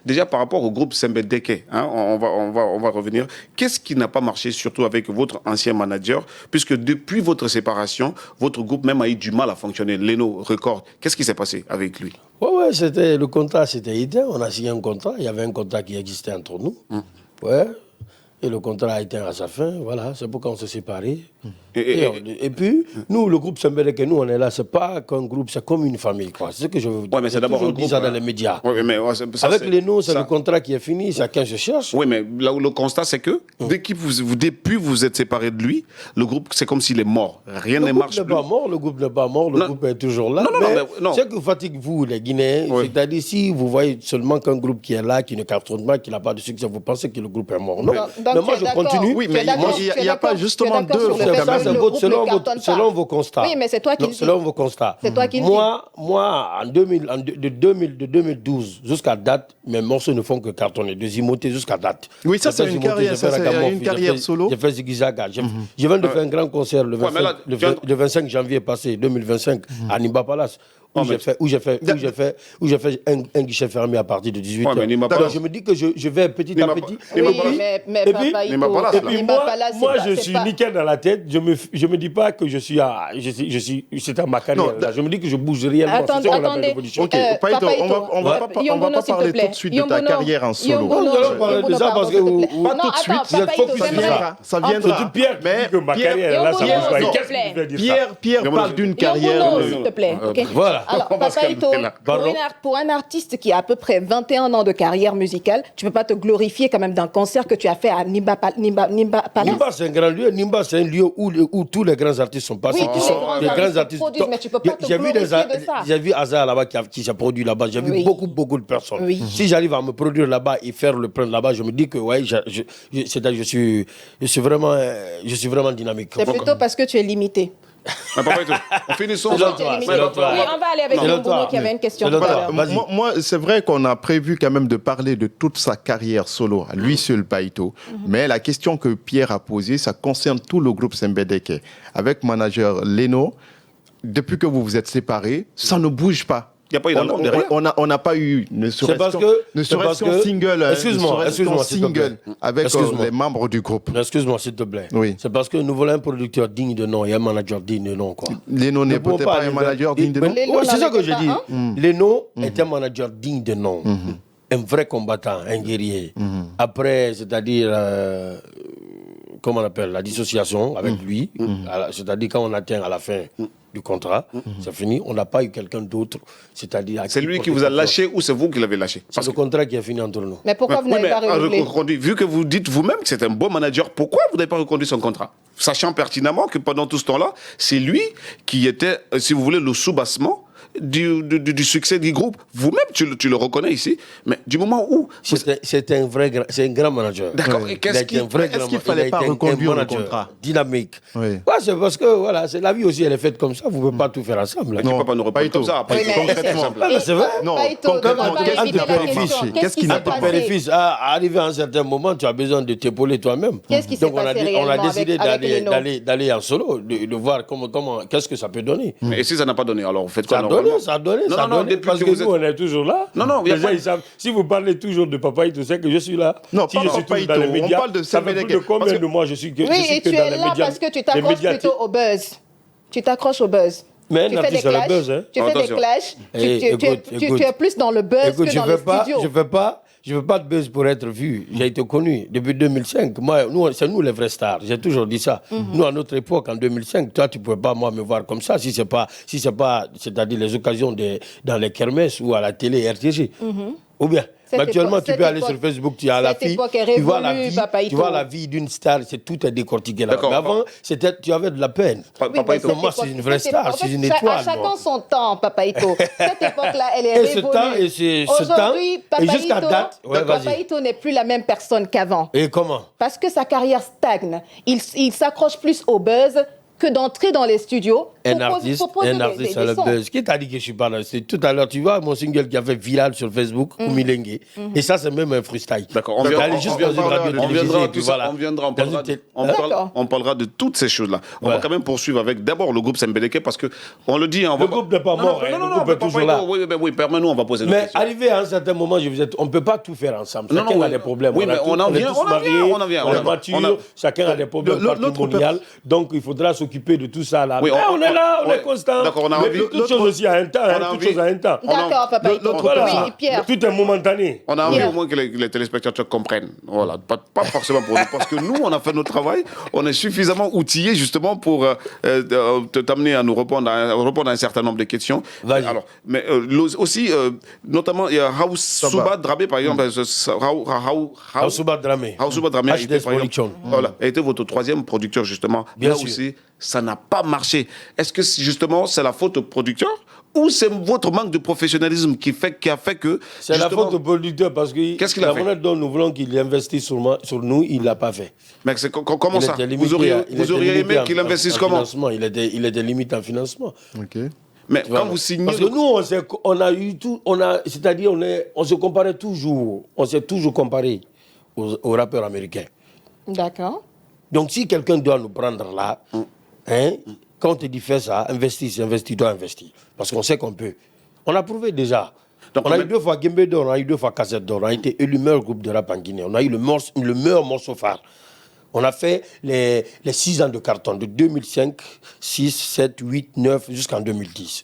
Déjà, par rapport au groupe Sembedeke, hein, on va revenir. Qu'est-ce qui n'a pas marché, surtout avec votre ancien manager, puisque depuis votre séparation, votre groupe même a eu du mal à fonctionner, Leno Record. Qu'est-ce qui s'est passé avec lui? Ouais, le contrat, c'était éteint. On a signé un contrat. Il y avait un contrat qui existait entre nous. Ouais. Et le contrat a éteint à sa fin. Voilà, c'est pourquoi on s'est séparés. Et puis, nous, le groupe Sembedeke, nous, on est là. C'est pas qu'un groupe, c'est comme une famille, quoi. C'est ce que je veux dire. Ouais, mais c'est d'abord un groupe. Ça dans les médias. Ouais, mais avec les noms, c'est le contrat qui est fini. Chacun se cherche. Oui, mais là où le constat, c'est que depuis vous êtes séparés de lui, le groupe, c'est comme s'il est mort. Rien ne marche plus. Le groupe n'est pas mort. Le groupe est toujours là. Non. Ce qui vous fatigue, vous, les Guinéens, c'est-à-dire si vous voyez seulement qu'un groupe qui est là, qui ne cartonne pas, qui n'a pas de succès, vous pensez que le groupe est mort. Non. Mais moi, je continue. Oui, mais il n'y a pas justement deux. Selon vos constats. Oui, mais c'est toi qui le dis. Selon vos constats. C'est toi qui le dis. Moi, de 2012 jusqu'à date, mes morceaux ne font que cartonner. De Zimoté jusqu'à date. Oui, ça, c'est une carrière solo. J'ai fait Zigzaga. Je viens de faire un grand concert le 25 janvier passé, 2025, à Nimba Palace. Où j'ai fait un guichet fermé à partir de 18h. Donc je me dis que je vais petit à petit. Moi, je suis nickel dans la tête. Je me dis pas que je suis c'est à ma carrière. Je me dis que je bouge réellement. Attendez. Ok, Paito, on va pas parler tout de suite de ta carrière en solo. On va parler de ça parce que pas tout de suite. Vous êtes focus sur ça. Ça viendra. Pierre, que ma carrière là, ça bouge pas. Qu'est-ce que tu veux dire ça? Pierre parle d'une carrière. S'il te plaît. Voilà. Alors, Papaito, pour un artiste qui a à peu près 21 ans de carrière musicale, tu ne peux pas te glorifier quand même d'un concert que tu as fait à Nimba Palace. Nimba, c'est un grand lieu. Nimba, c'est un lieu où tous les grands artistes sont passés. Oui, les grands artistes produisent, mais tu ne peux pas te glorifier de ça. J'ai vu Hazard là-bas qui s'est produit là-bas. J'ai vu beaucoup de personnes. Oui. Si j'arrive à me produire là-bas et faire le prendre là-bas, je me dis que je suis vraiment dynamique. C'est plutôt parce que tu es limité. On finit son Oui, on va aller avec Yombono qui avait une question. Moi, c'est vrai qu'on a prévu quand même de parler de toute sa carrière solo, à lui seul, Paito. Mais la question que Pierre a posée, ça concerne tout le groupe Sembedeke. Avec manager Leno, depuis que vous vous êtes séparés, ça ne bouge pas. Il n'y a pas eu d'album derrière. On n'a pas eu ne serait-ce qu'un single, single avec les membres du groupe. Excuse-moi, s'il te plaît. Oui. C'est parce que nous voulons un producteur digne de nom et un manager digne de nom. Leno n'est peut-être pas un manager digne de nom. Oui, c'est ça que je dis. Leno est un manager digne de nom. Un vrai combattant, un guerrier. Après, c'est-à-dire, comment on appelle, la dissociation avec lui, c'est-à-dire quand on atteint à la fin du contrat, c'est fini, on n'a pas eu quelqu'un d'autre, c'est-à-dire... C'est lui qui vous a lâché ou c'est vous qui l'avez lâché? C'est le contrat qui a fini entre nous. Mais pourquoi vous n'avez pas reconduit? Vu que vous dites vous-même que c'est un bon manager, pourquoi vous n'avez pas reconduit son contrat? Sachant pertinemment que pendant tout ce temps-là, c'est lui qui était, si vous voulez, le soubassement du succès du groupe. Vous-même, tu le reconnais ici, mais du moment où... C'est un grand manager. D'accord. Est-ce qu'il ne fallait pas reconduire le contrat? Dynamique. Oui. Ouais, c'est parce que voilà, la vie aussi, elle est faite comme ça. Vous ne pouvez pas tout faire ensemble. Tu ne peux pas nous répondre comme ça. Concrètement. C'est vrai. Non, concrètement, qu'est-ce qui s'est passé? Père et fils, arrivé à un certain moment, tu as besoin de t'épauler toi-même. Qu'est-ce qui s'est passé réellement? On a décidé d'aller en solo, de voir qu'est-ce que ça peut donner. Et si ça n'a pas donné, alors vous faites quoi? Ça a donné. Parce que nous, on est toujours là. Non, les gens, ils savent. Si vous parlez toujours de Papaito, c'est que je suis là. Non, si je suis toujours dans les médias, on parle de ça fait plus de combien de mois je suis que dans les médias. Oui, et tu es là parce que tu t'accroches plutôt au buzz. Tu t'accroches au buzz. Mais un artiste, c'est le buzz, hein. Tu fais des clashs. Tu es plus dans le buzz que dans le studio. Je ne veux pas de buzz pour être vu. J'ai été connu depuis 2005. C'est nous les vrais stars. J'ai toujours dit ça. Nous, à notre époque, en 2005, toi, tu ne pouvais pas, moi, me voir comme ça si c'est pas, c'est-à-dire les occasions dans les kermesses ou à la télé RTG. Ou bien, actuellement, tu peux aller sur Facebook, tu as la fille, tu vois la vie d'une star, tout est décortiqué là. Mais avant, tu avais de la peine. Moi, c'est une vraie star, c'est une étoile. À chacun son temps, Papaito. Cette époque-là, elle est révolue. Aujourd'hui, Papaito n'est plus la même personne qu'avant. Et comment? Parce que sa carrière stagne. Il s'accroche plus au buzz que d'entrer dans les studios, Un artiste à la buzz. Qui t'a dit que je suis pas là? C'est tout à l'heure, tu vois, mon single qui a fait viral sur Facebook, Kumilengue. Et ça, c'est même un freestyle. D'accord, on parlera de toutes ces choses-là. On va quand même poursuivre avec d'abord le groupe Sembeleke parce que on le dit. Le groupe n'est pas mort, le groupe est toujours là. Oui, permets-nous, on va poser des questions. Mais arrivé à un certain moment, on ne peut pas tout faire ensemble. Chacun a des problèmes. Oui, mais on en vient. On est mature, chacun a des problèmes patrimoniaux. Donc, il faudra s'occuper de tout ça là. On est là, on est constant. D'accord, on a envie. Toute chose aussi à un temps. D'accord, papa. Oui, Pierre. Tout est momentané. On a envie au moins que les téléspectateurs comprennent. Voilà, pas forcément pour nous. Parce que nous, on a fait notre travail. On est suffisamment outillés justement pour t'amener à nous répondre à un certain nombre de questions. Alors, mais aussi, notamment, il y a Haoussouba Dramé, par exemple. Haoussouba Dramé. A été votre troisième producteur, justement. Là aussi, ça n'a pas marché. Est-ce que justement, c'est la faute au producteur ou c'est votre manque de professionnalisme qui a fait que... C'est la faute au producteur parce que la monnaie dont nous voulons qu'il investisse sur nous, il ne l'a pas fait. Mais comment ça? Vous auriez aimé qu'il investisse comment? Il a des limites en financement. Okay. Mais quand vous signez... Parce que nous, on a eu tout... C'est-à-dire, on se comparait toujours. On s'est toujours comparé aux rappeurs américains. D'accord. Donc, si quelqu'un doit nous prendre là, quand on te dit fais ça, investis, dois investir. Parce qu'on sait qu'on peut. On a prouvé déjà. Donc, on a eu 2 fois Gembe d'or, on a eu 2 fois Cassette d'or. On a été élu meilleur groupe de rap en Guinée. On a eu le meilleur morceau phare. On a fait les 6 ans de carton, de 2005, 6, 7, 8, 9 jusqu'en 2010.